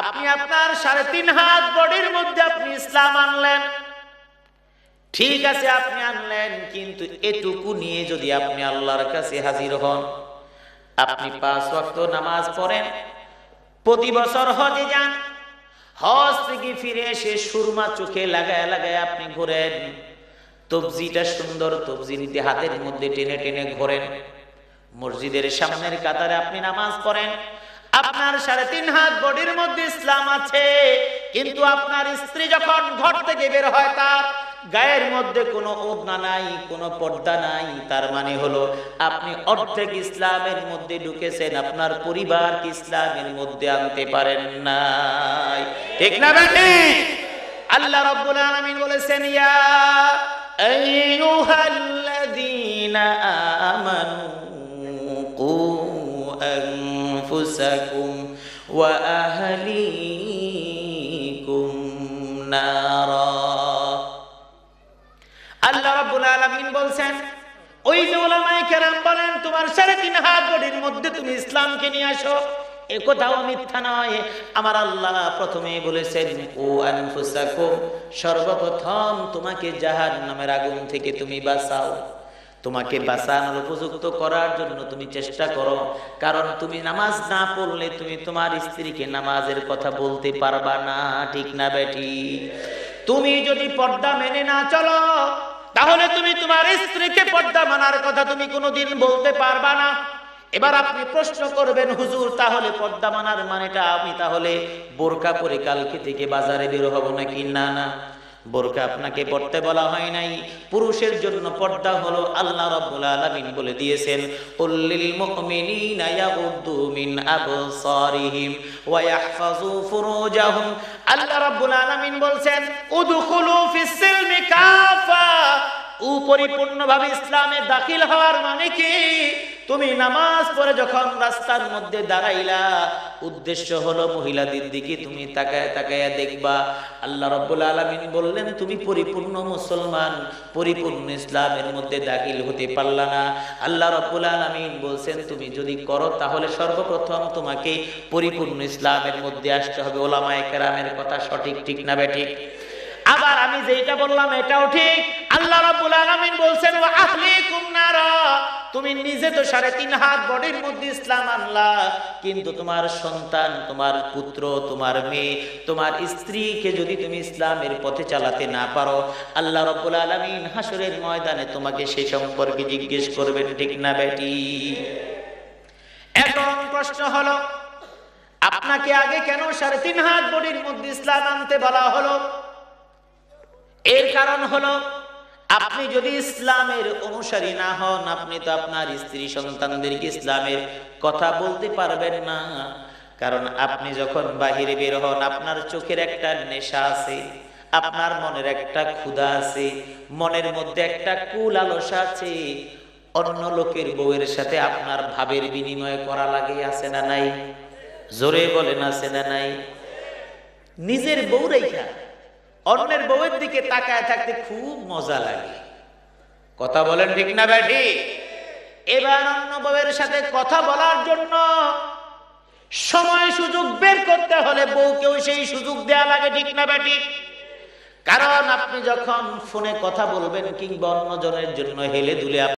আপনি আপনার 3.5 হাত বডির মধ্যে আপনি ইসলাম আনলেন, ঠিক আছে আপনি আনলেন, কিন্তু এটুকু নিয়ে যদি আপনি আল্লাহর কাছে হাজির হন, আপনি 5 ওয়াক্ত নামাজ পড়েন, প্রতি বছর হজে যান, হজ থেকে ফিরে এসে সুরমা চোখে লাগায় লাগায় আপনি ঘোরেন, তবজিটা সুন্দর তবজি নিতে হাতের মধ্যে টেনে টেনে ঘোরেন, মসজিদের সামনের কাতারে আপনি নামাজ পড়েন, আপনার 3.5 হাত বডির মধ্যে ইসলাম আছে, কিন্তু আপনার স্ত্রী যখন ঘর থেকে বের হয় তার গায়ের মধ্যে কোনো ওড়না নাই, কোনো পর্দা নাই, তার মানে হলো আপনি অর্ধেক ইসলামের মধ্যে ঢুকেছেন, আপনার পরিবারকে ইসলামের মধ্যে আনতে পারেন নাই, ঠিক না বেটি? আল্লাহ রাব্বুল আলামিন বলেছেন, ইয়া আইয়ুহাল্লাযীনা আমানু কু আনফুসাকুম ওয়া আহলিকুম নারা। আল্লাহ রাব্বুল আলামিন বলছেন, ওই যে উলামায়ে কেরাম বলেন তোমার 3.5 হাত বডির মধ্যে তুমি ইসলামকে নিয়ে আসো, এ কথাও মিথ্যা নয়। আমার আল্লাহ প্রথমে বলেছেন, ও আনফুসাকুম, সর্বপ্রথম তোমাকে জাহান্নামের আগুন থেকে তুমি বাঁচাও। তোমাকে বাঁচানোর উপযুক্ত করার জন্য তুমি চেষ্টা করো, কারণ তুমি নামাজ না পড়লে তুমি তোমার স্ত্রীকে নামাজের কথা বলতে পারবা না, ঠিক না বেটি? তুমি যদি পর্দা মেনে না চলো, তাহলে তুমি তোমার স্ত্রীকে পর্দা মানার কথা তুমি কোনোদিন বলতে পারবা না। এবার আপনি প্রশ্ন করবেন, হুজুর তাহলে পর্দা মানার মানেটা আমি তাহলে বোরকা পরে কালকে থেকে বাজারে বের হব নাকি? না না, বোরকা আপনাকে পড়তে বলা হয় নাই। পুরুষের জন্য পর্দা হলো আল্লাহ রাব্বুল আলামিন বলে দিয়েছেন, কুল্লিল মুমিনিনা ইয়াগুদ্দু মিন আবসারিহিম ওয়া ইয়াহফাযু ফুরুজাহুম। আল্লাহ রাব্বুল আলামিন বলছেন, উদখুলু ফিস সিলমি কাফা, পরিপূর্ণভাবে ইসলামে দাখিল হওয়ার মানে কি? তুমি নামাজ পড়ে যখন রাস্তার মধ্যে দাঁড়াইলা, উদ্দেশ্য হলো মহিলাদের দিকে তুমি তাকায় তাকায় দেখবা। আল্লাহ রাব্বুল আলামিন বললেন তুমি পরিপূর্ণ মুসলমান, পরিপূর্ণ ইসলামের মধ্যে দাখিল হতে পারলা না। আল্লাহ রাব্বুল আলামিন বলছেন তুমি যদি করো তাহলে সর্বপ্রথম তোমাকে পরিপূর্ণ ইসলামের মধ্যে আসতে হবে। ওলামায়ে কেরামের কথা সঠিক, ঠিক না বেঠিক? আবার আমি যেটা বললাম এটাও ঠিক। আল্লাহ রাব্বুল আলামিন বলছেন ওয়া আহলিকুম নারা, তুমি নিজে তো 3.5 হাত বডির মধ্যে ইসলাম আনলা, কিন্তু তোমার সন্তান, তোমার পুত্র, তোমার মেয়ে, তোমার স্ত্রীকে যদি তুমি ইসলামের পথে চালাতে না পারো, আল্লাহ রাব্বুল আলামিন হাসরের ময়দানে তোমাকে সে সম্পর্কে জিজ্ঞেস করবেন, ঠিক না বেটি? এখন প্রশ্ন হলো, আপনাকে আগে কেন 3.5 হাত বডির মধ্যে ইসলাম আনতে বলা হলো? এর কারণ হলো, আপনি যদি ইসলামের অনুসারী না হন, আপনি তো আপনার স্ত্রী সন্তানদেরকে ইসলামের কথা বলতে পারবেন না। কারণ আপনি যখন বাহিরে বের হন, আপনার চোখের একটা নেশা আছে, আপনার মনের একটা ক্ষুধা আছে, মনের মধ্যে একটা কুল আলসা আছে। অন্য লোকের বউয়ের সাথে আপনার ভাবের বিনিময় করা লাগে, আছে না নাই? জোরে বলেন, আছে না নাই? নিজের বউ রেখা অন্যের বউয়ের দিকে তাকায় থাকতে খুব মজা লাগে। কথা বলেন, ঠিক না বেঠি? এবার অন্য বউয়ের সাথে কথা বলার জন্য সময় সুযোগ বের করতে হলে বউকেও সেই সুযোগ দেয়া লাগে, ঠিক না বেঠি? কারণ আপনি যখন ফোনে কথা বলবেন কিংবা অন্যজনের জন্য হেলে দুলে